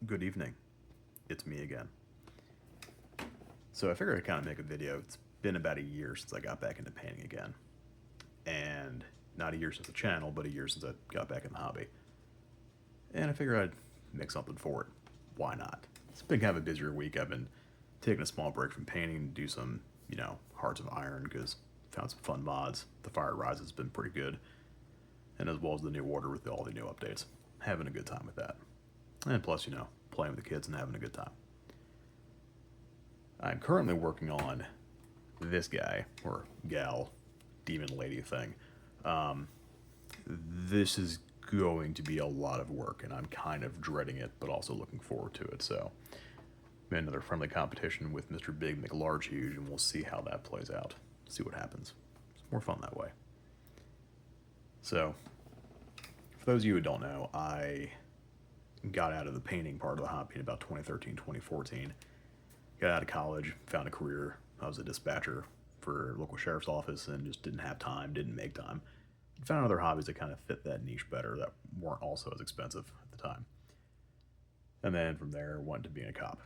Good evening. It's me again. So I figured I'd kind of make a video. It's been about a year since I got back into painting again. And not a year since the channel, but a year since I got back in the hobby. And I figured I'd make something for it. Why not? It's been kind of a busier week. I've been taking a small break from painting to do some, Hearts of Iron because found some fun mods. The Fire Rise has been pretty good. And as well as the New Order with all the new updates. Having a good time with that. And plus, playing with the kids and having a good time. I'm currently working on this guy, or gal, demon lady thing. Um, this is going to be a lot of work, and I'm kind of dreading it, but also looking forward to it. So, another friendly competition with Mr. Big McLarge Huge, and we'll see how that plays out. See what happens. It's more fun that way. So, for those of you who don't know, I got out of the painting part of the hobby in about 2013, 2014. Got out of college, found a career. I was a dispatcher for a local sheriff's office and just didn't have time, didn't make time. Found other hobbies that kind of fit that niche better that weren't also as expensive at the time. And then from there, went to being a cop.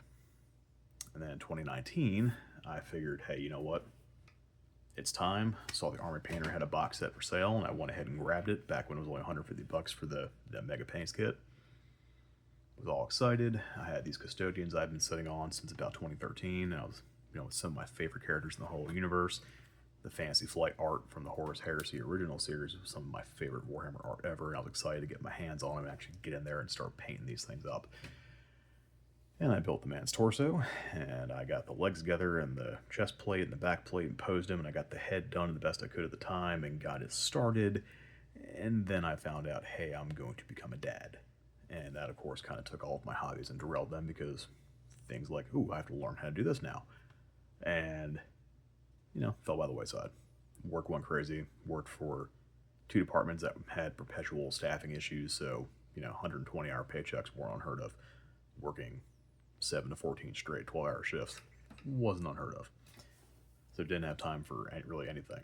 And then in 2019, I figured, hey, you know what? It's time. Saw the Army Painter had a box set for sale, and I went ahead and grabbed it back when it was only $150 for the Mega Paints kit. Was all excited. I had these custodians I've been sitting on since about 2013. And I was, with some of my favorite characters in the whole universe. The Fantasy Flight art from the Horus Heresy original series was some of my favorite Warhammer art ever, and I was excited to get my hands on them and actually get in there and start painting these things up. And I built the man's torso, and I got the legs together, and the chest plate, and the back plate, and posed him, and I got the head done the best I could at the time, and got it started. And then I found out, hey, I'm going to become a dad. And that, of course, kind of took all of my hobbies and derailed them because things like, ooh, I have to learn how to do this now. And, fell by the wayside. Work went crazy. Worked for two departments that had perpetual staffing issues, so, 120-hour paychecks weren't unheard of. Working 7 to 14 straight 12-hour shifts wasn't unheard of. So didn't have time for really anything,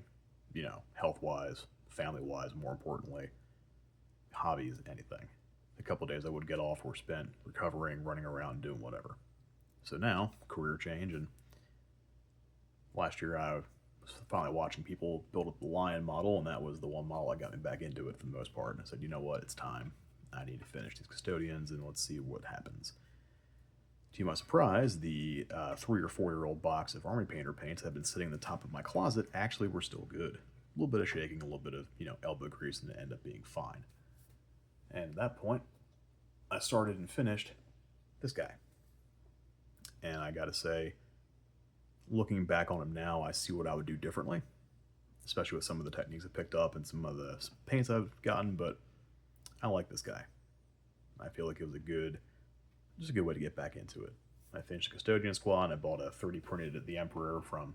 health-wise, family-wise, more importantly, hobbies, anything. A couple days I would get off were spent recovering, running around, doing whatever. So now, career change, and last year I was finally watching people build up the Lion model, and that was the one model that got me back into it for the most part. And I said, you know what, it's time. I need to finish these custodians, and let's see what happens. To my surprise, the 3 or 4-year-old box of Army Painter paints that had been sitting in the top of my closet actually were still good. A little bit of shaking, a little bit of, elbow grease, and it ended up being fine. And at that point, I started and finished this guy. And I gotta say, looking back on him now, I see what I would do differently, especially with some of the techniques I picked up and some of the paints I've gotten, but I like this guy. I feel like it was just a good way to get back into it. I finished the Custodian Squad, and I bought a 3D printed The Emperor from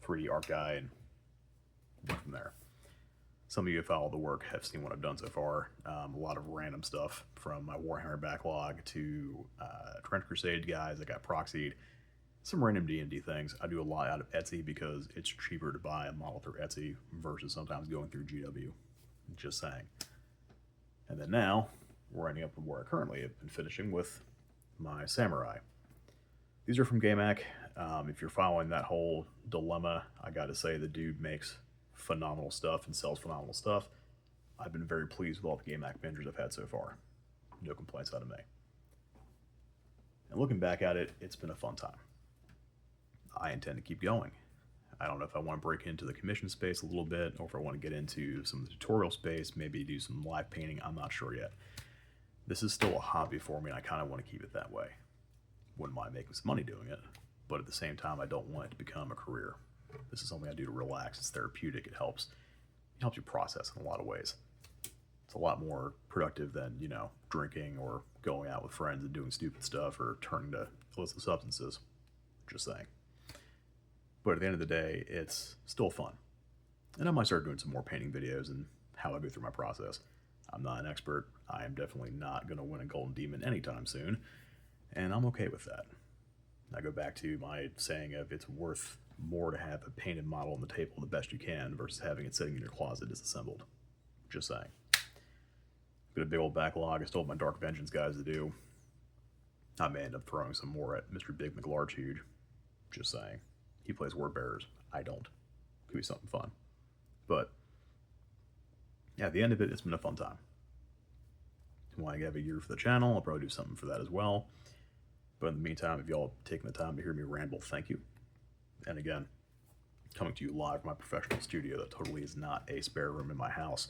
3D Art Guy, and went from there. Some of you who follow the work have seen what I've done so far. A lot of random stuff from my Warhammer backlog to Trench Crusade guys that got proxied. Some random D&D things. I do a lot out of Etsy because it's cheaper to buy a model through Etsy versus sometimes going through GW. Just saying. And then now, we're ending up where I currently have been finishing with my Samurai. These are from GameAC. If you're following that whole dilemma, I gotta say the dude makes phenomenal stuff and sells phenomenal stuff. I've been very pleased with all the GameAC bingers I've had so far. No complaints out of me. And looking back at it, it's been a fun time. I intend to keep going. I don't know if I want to break into the commission space a little bit, or if I want to get into some of the tutorial space, maybe do some live painting. I'm not sure yet. This is still a hobby for me, and I kind of want to keep it that way. Wouldn't mind making some money doing it, but at the same time, I don't want it to become a career. This is something I do to relax. It's therapeutic. It helps you process in a lot of ways. It's a lot more productive than, drinking or going out with friends and doing stupid stuff or turning to illicit substances. Just saying. But at the end of the day, it's still fun. And I might start doing some more painting videos and how I go through my process. I'm not an expert. I am definitely not going to win a Golden Demon anytime soon. And I'm okay with that. I go back to my saying of it's worth more to have a painted model on the table the best you can versus having it sitting in your closet disassembled. Just saying. Got a big old backlog I still have my Dark Vengeance guys to do. I may end up throwing some more at Mr. Big McLarge. Just saying. He plays word bearers. I don't. Could be something fun. But yeah, at the end of it, it's been a fun time. When I have a year for the channel, I'll probably do something for that as well. But in the meantime, if y'all have taken the time to hear me ramble, thank you. And again, coming to you live from my professional studio that totally is not a spare room in my house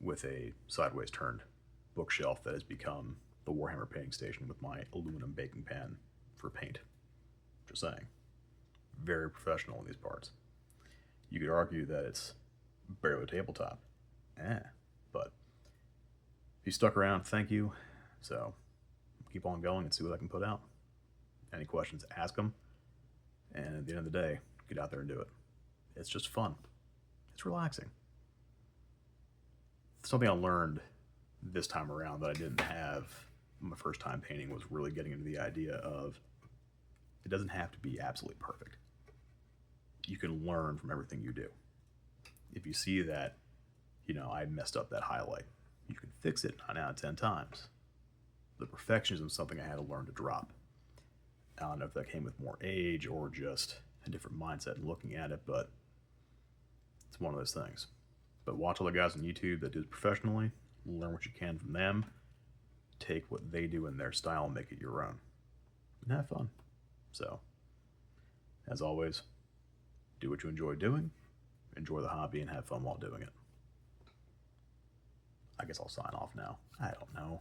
with a sideways turned bookshelf that has become the Warhammer painting station with my aluminum baking pan for paint. Just saying. Very professional in these parts. You could argue that it's barely tabletop. But if you stuck around, thank you. So keep on going and see what I can put out. Any questions, ask them. And at the end of the day, get out there and do it. It's just fun. It's relaxing. Something I learned this time around that I didn't have my first time painting was really getting into the idea of it doesn't have to be absolutely perfect. You can learn from everything you do. If you see that, I messed up that highlight, you can fix it 9 out of 10 times. The perfectionism is something I had to learn to drop. I don't know if that came with more age or just a different mindset in looking at it, but it's one of those things. But watch other guys on YouTube that do it professionally, learn what you can from them, take what they do in their style and make it your own, and have fun. So, as always, do what you enjoy doing, enjoy the hobby, and have fun while doing it. I guess I'll sign off now. I don't know.